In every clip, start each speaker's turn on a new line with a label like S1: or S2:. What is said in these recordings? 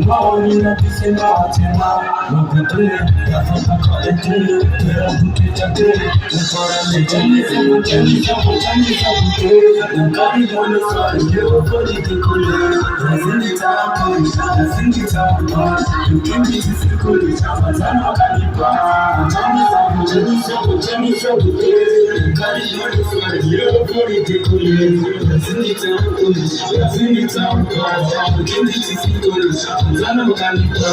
S1: Maoni na kisema tena Mugudre, nafaka kwa ete Tera bukita te Nufara mejani sabu chani sabu chani sabu te Nkari mwane swari Yeo kodi kikule Nazini tapu, nazini tapu Yukimbi tisikuli Chama zana kanipa Chani sabu chani sabu chani sabu te Nkari mwane swari Yeo kodi kikule Nazini tapu, nazini tapu Yukimbi tisikuli Chama zana kanipa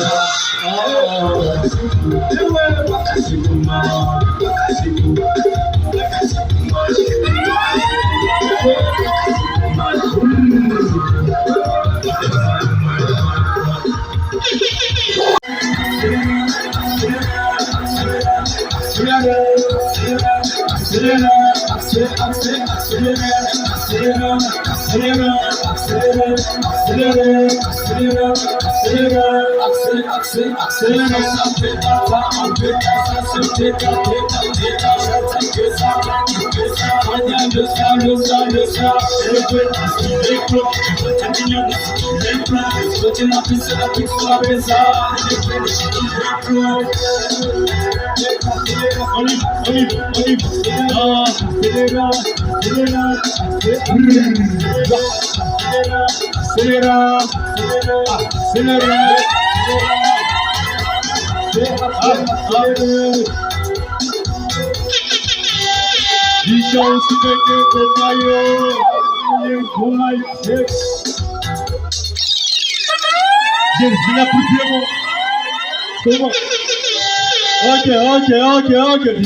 S1: Okay.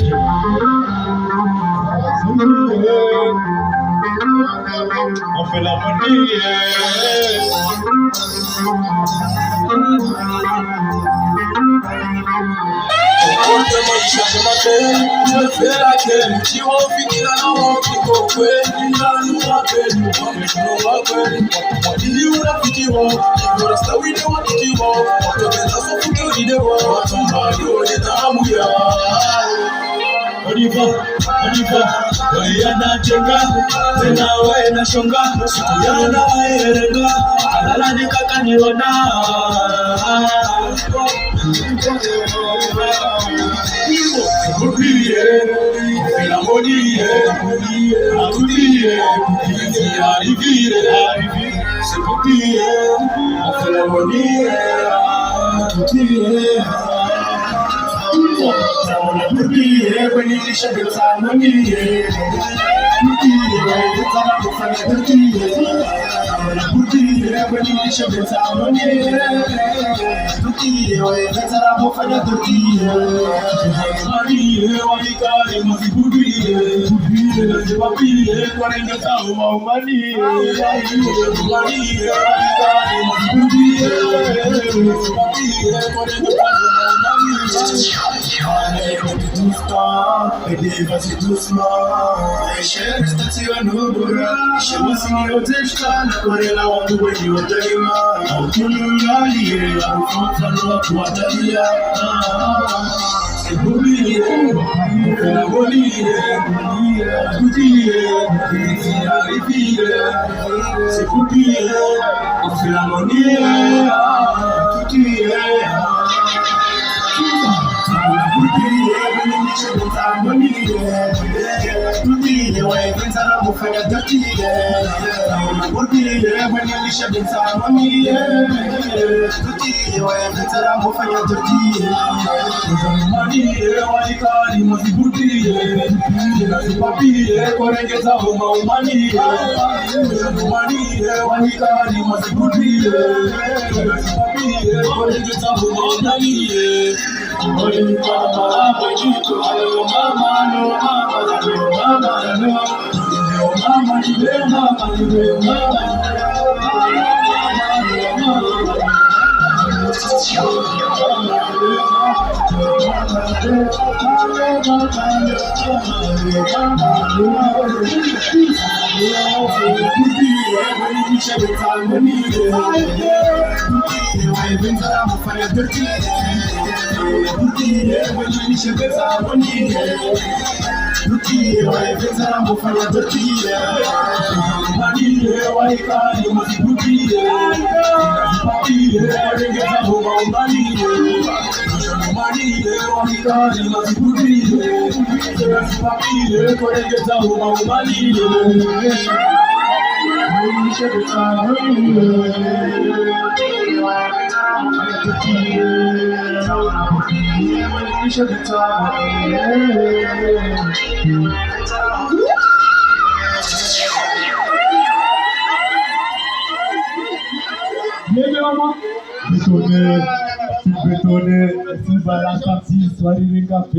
S1: On fait la monnaie. Je fais la gueule, tu vas finir dans la honte, tu vas nous rappeler, nous rappelle. Moi, dis où la fille va, il faut rester où il est, où il va. Moi, tu fais ça sans foutre, il est va. Ton mari, on est à mouiller. Oniva, wayana jenga, tena wayana shonga, yana wayerenga, alala nikaka niona. Kupiye, filamoniye, akupiye, arivire, c'est kupiye, filamoniye, akupiye. Kupiye, when you should be harmony. Kupiye, when you should be harmony. Vas-y doucement, je reste sur un oubra. Je vois si on t'échange, on est là, on doit y aller. On tourne l'allié, on fonce à l'eau pour aller. C'est oublié, on fait la volie, c'est oublié, on fait la monnaie, Bétonné, si la sortie, soit du café.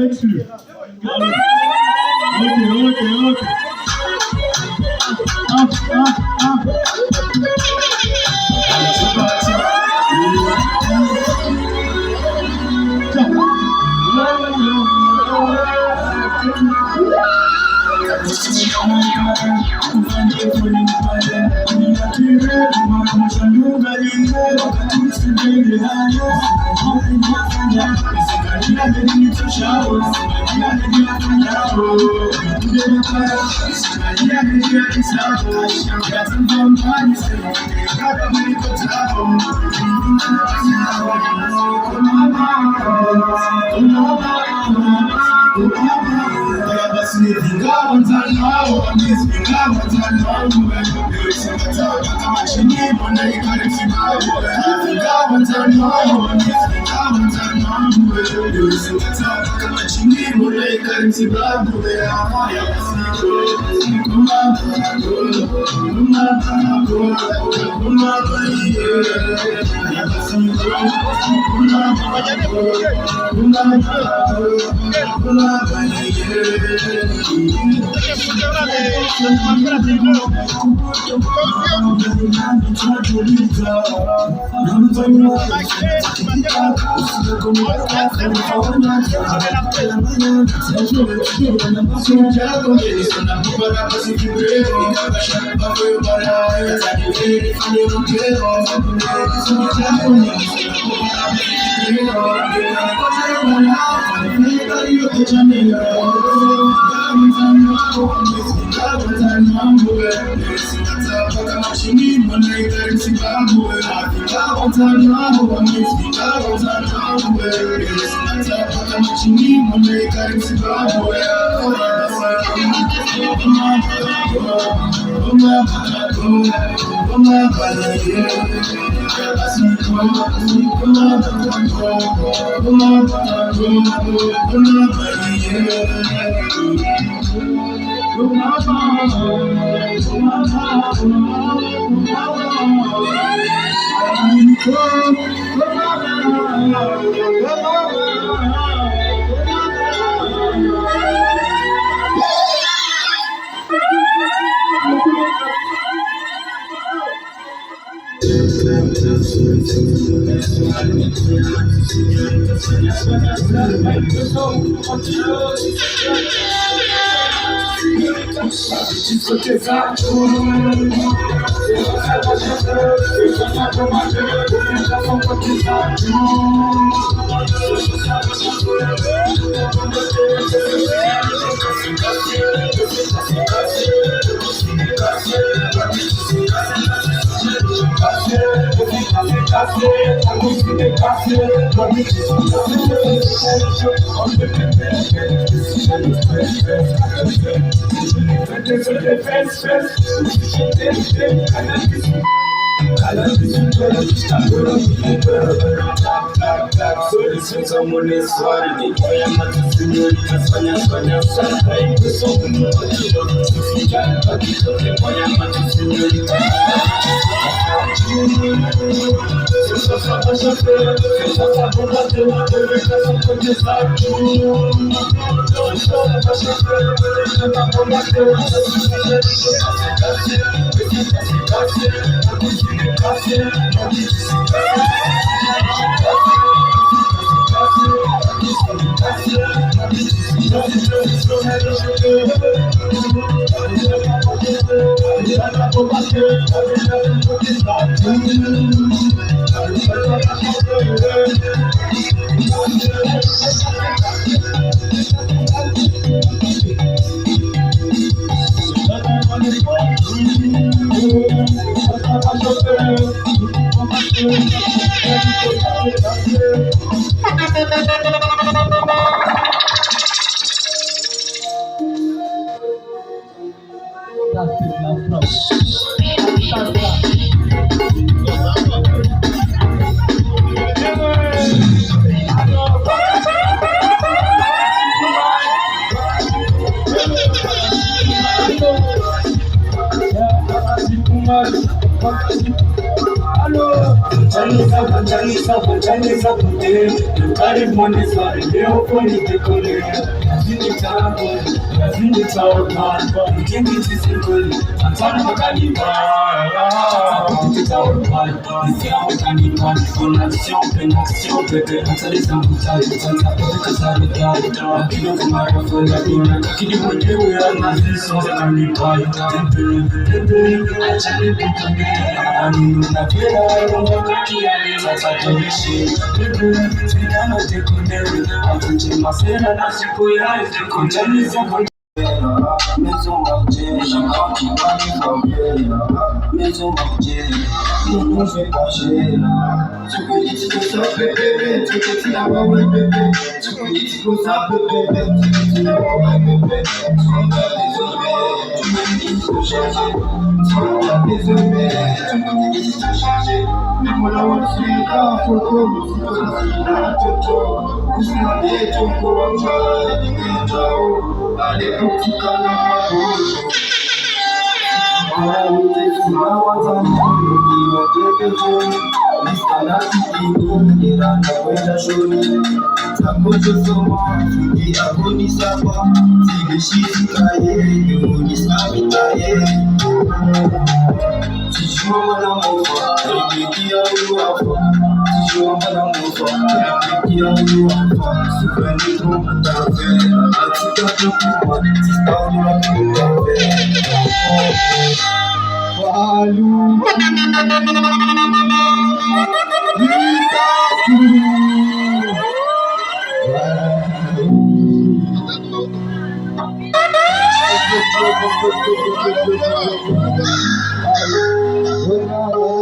S1: Exclu. Ok.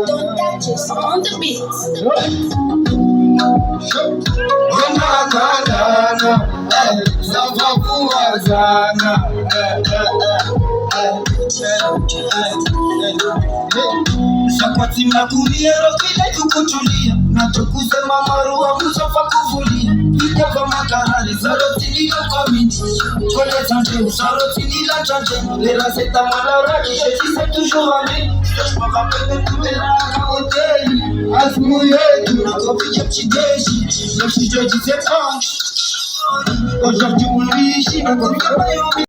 S2: Don't touch us on the beat.
S1: Sapati makuriero kile kukuchulia na tukusema marua kusofa kuvulia iko kama karali zaroti nilo kwa miti kole tante usaroti nila tante lera seta malaraki je sais toujours ami je me rappelle de tout la hôtel asmu yetu na kofi ya chideshi je suis je disais pas aujourd'hui on riche na kofi